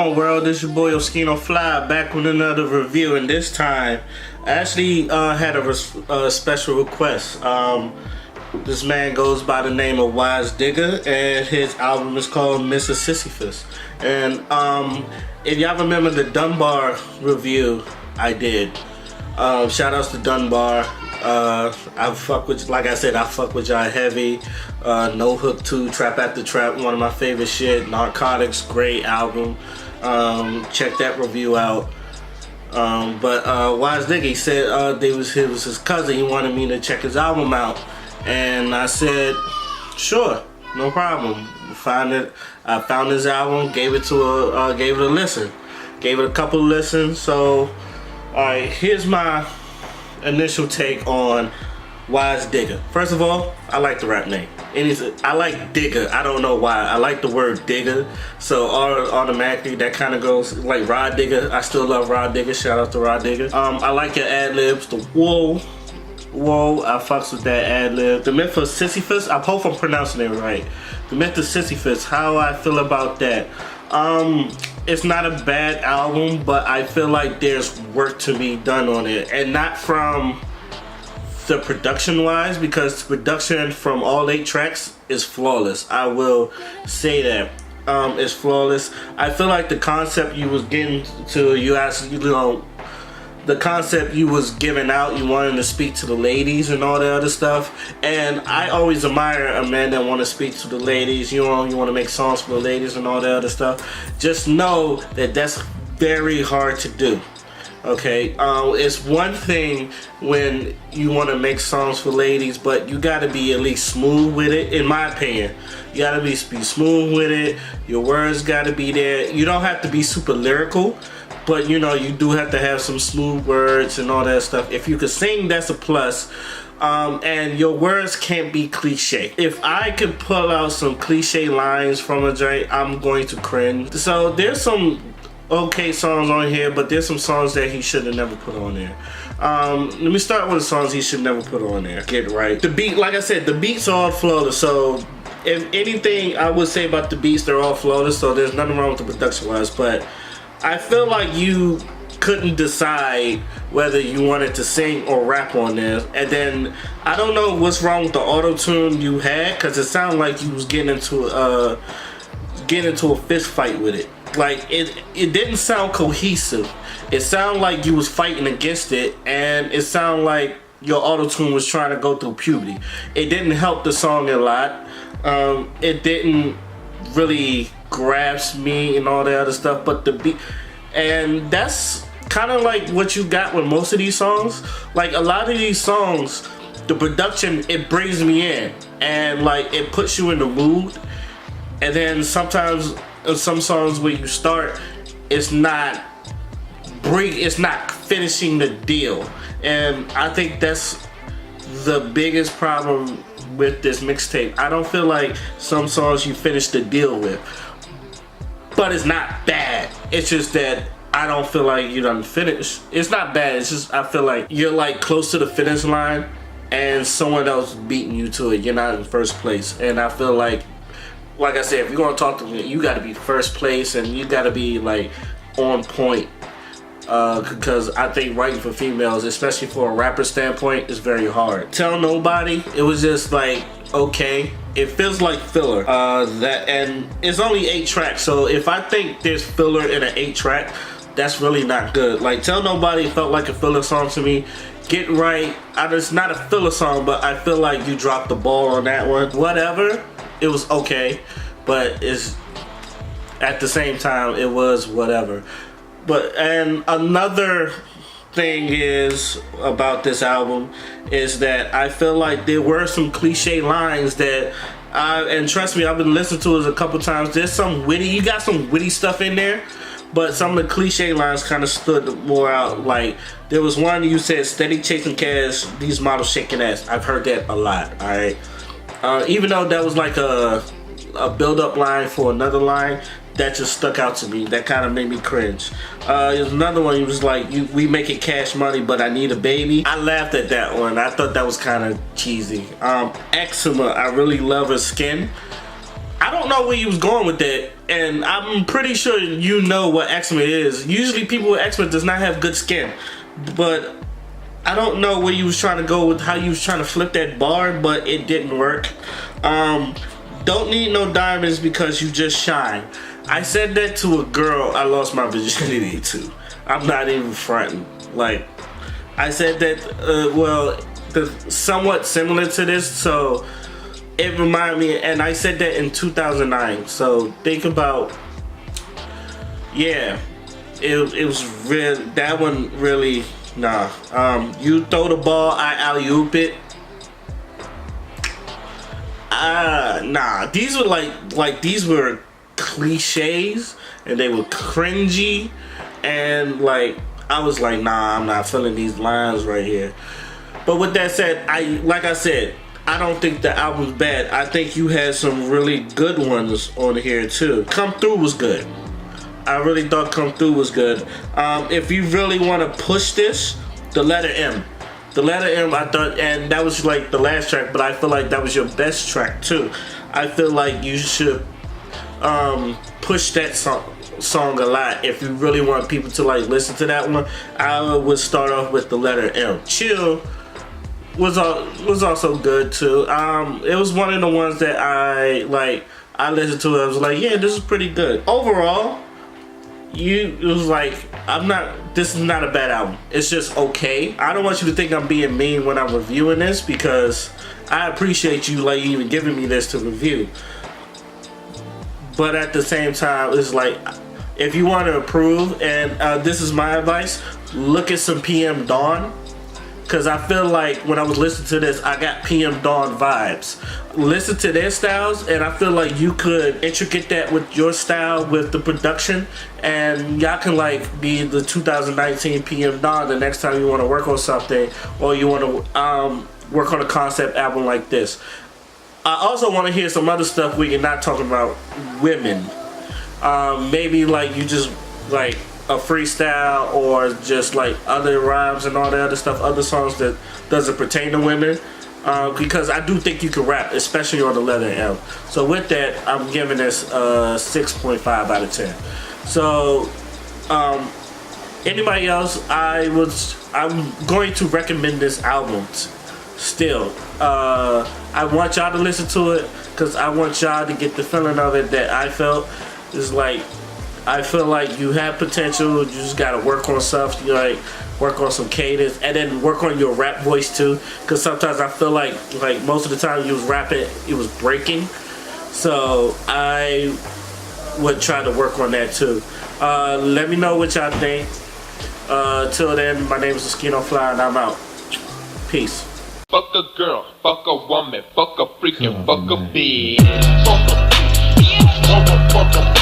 on, world? This your boy Oscino Fly back with another review, and this time I actually had a special request. This man goes by the name of Digga, and his album is called Mr. Sisyphus. And if y'all remember the Dunbar review I did, shout outs to Dunbar. I fuck with, like I said, I fuck with y'all heavy. No Hook 2, Trap After Trap, one of my favorite shit. Narcotics, great album. Check that review out. But Wise Digga, he said it was his cousin. He wanted me to check his album out, and I said, sure, no problem. I found his album, gave it a listen, gave it a couple listens. So, all right, here's my initial take on Wise Digga. First of all, I like the rap name. I like Digga. I don't know why. I like the word Digga, so automatically that kind of goes like Rod Digga. I still love Rod Digga. Shout out to Rod Digga. I like your ad libs. The whoa, I fucks with that ad lib. The myth of Sisyphus. I hope I'm pronouncing it right. The myth of Sisyphus. How I feel about that. It's not a bad album, but I feel like there's work to be done on it, and not from the production wise, because production from all 8 tracks is flawless. I will say that it's flawless. I feel like the concept you was getting to, the concept you was giving out, you wanted to speak to the ladies and all that other stuff, and I always admire a man that want to speak to the ladies. You want to make songs for the ladies and all that other stuff. Just know that that's very hard to do. Okay, it's one thing when you want to make songs for ladies, but you got to be at least smooth with it. In my opinion, you got to be smooth with it. Your words got to be there. You don't have to be super lyrical, but you do have to have some smooth words and all that stuff. If you could sing, that's a plus. And your words can't be cliche. If I could pull out some cliche lines from a joint, I'm going to cringe. So there's some okay songs on here, but there's some songs that he should have never put on there. Let me start with the songs he should never put on there. Get right. The beat, like I said, the beats are all flawless. So if anything I would say about the beats, they're all flawless. So there's nothing wrong with the production wise, but I feel like you couldn't decide whether you wanted to sing or rap on this. And then I don't know what's wrong with the auto-tune you had, because it sounded like you was getting into a fist fight with it. Like it didn't sound cohesive. It sounded like you was fighting against it, and it sounded like your auto-tune was trying to go through puberty. It didn't help the song a lot. It didn't really grasp me and all that other stuff, but the beat, and that's kind of like what you got with most of these songs. Like a lot of these songs, the production, it brings me in, and like it puts you in the mood. And then sometimes some songs where you start, it's not finishing the deal, and I think that's the biggest problem with this mixtape. I don't feel like some songs you finish the deal with, but it's not bad. It's just that I don't feel like you done finished. It's not bad. It's just I feel like you're like close to the finish line, and someone else beating you to it. You're not in first place, and I feel like I said, if you're gonna talk to me, you gotta be first place, and you gotta be like on point. Because I think writing for females, especially for a rapper standpoint, is very hard. Tell Nobody, it was just like, okay. It feels like filler. And it's only 8 tracks, so if I think there's filler in an 8 track, that's really not good. Like Tell Nobody felt like a filler song to me. Get Right, it's not a filler song, but I feel like you dropped the ball on that one. Whatever. It was okay, but it's at the same time it was whatever. And another thing is about this album is that I feel like there were some cliche lines that and trust me, I've been listening to it a couple times. There's some you got some witty stuff in there, but some of the cliche lines kind of stood more out. Like there was one you said, "Steady chasing cash, these models shaking ass." I've heard that a lot. All right. Even though that was like a build-up line for another line, that just stuck out to me. That kind of made me cringe. There's another one, he was like, we make it cash money, but I need a baby. I laughed at that one. I thought that was kind of cheesy. Eczema, I really love her skin. I don't know where he was going with that, and I'm pretty sure you know what eczema is. Usually people with eczema does not have good skin, but I don't know where you was trying to go with how you was trying to flip that bar, but it didn't work. Don't need no diamonds because you just shine. I said that to a girl I lost my virginity to. I'm not even fronting. Like, I said that, well, somewhat similar to this, so it reminded me, and I said that in 2009. So think about, yeah, it was real. That one really, nah. You throw the ball, I alley-oop it. Nah. These were like these were cliches, and they were cringy, and like I was like, nah, I'm not feeling these lines right here. But with that said, like I said, I don't think the album's bad. I think you had some really good ones on here too. Come Through was good. I really thought Come Through was good. If you really want to push this, the letter M. The letter M, I thought, and that was like the last track, but I feel like that was your best track too. I feel like you should push that song a lot. If you really want people to like listen to that one, I would start off with the letter M. Chill was also good too. It was one of the ones that I listened to. I was like, yeah, this is pretty good. Overall, it was like, this is not a bad album. It's just okay. I don't want you to think I'm being mean when I'm reviewing this, because I appreciate you like even giving me this to review. But at the same time, it's like, if you want to improve, and this is my advice, look at some PM Dawn. Because I feel like when I was listening to this, I got PM Dawn vibes. Listen to their styles, and I feel like you could intricate that with your style, with the production, and y'all can like be the 2019 PM Dawn the next time you want to work on something, or you want to work on a concept album like this. I also want to hear some other stuff where you're not talking about women. Maybe like you just like a freestyle, or just like other rhymes and all that other stuff, other songs that doesn't pertain to women, because I do think you can rap, especially on the letter M. So with that, I'm giving this 6.5 out of 10. So anybody else, I'm going to recommend this album still. I want y'all to listen to it, because I want y'all to get the feeling of it that I felt. It's like, I feel like you have potential. You just gotta work on stuff. You like work on some cadence, and then work on your rap voice too. Because sometimes I feel like most of the time you was rapping, it was breaking. So I would try to work on that too. Let me know what y'all think. Till then, my name is Oscino Fly, and I'm out. Peace. Fuck a girl, fuck a woman, fuck a freaking, fuck a bitch. Fuck a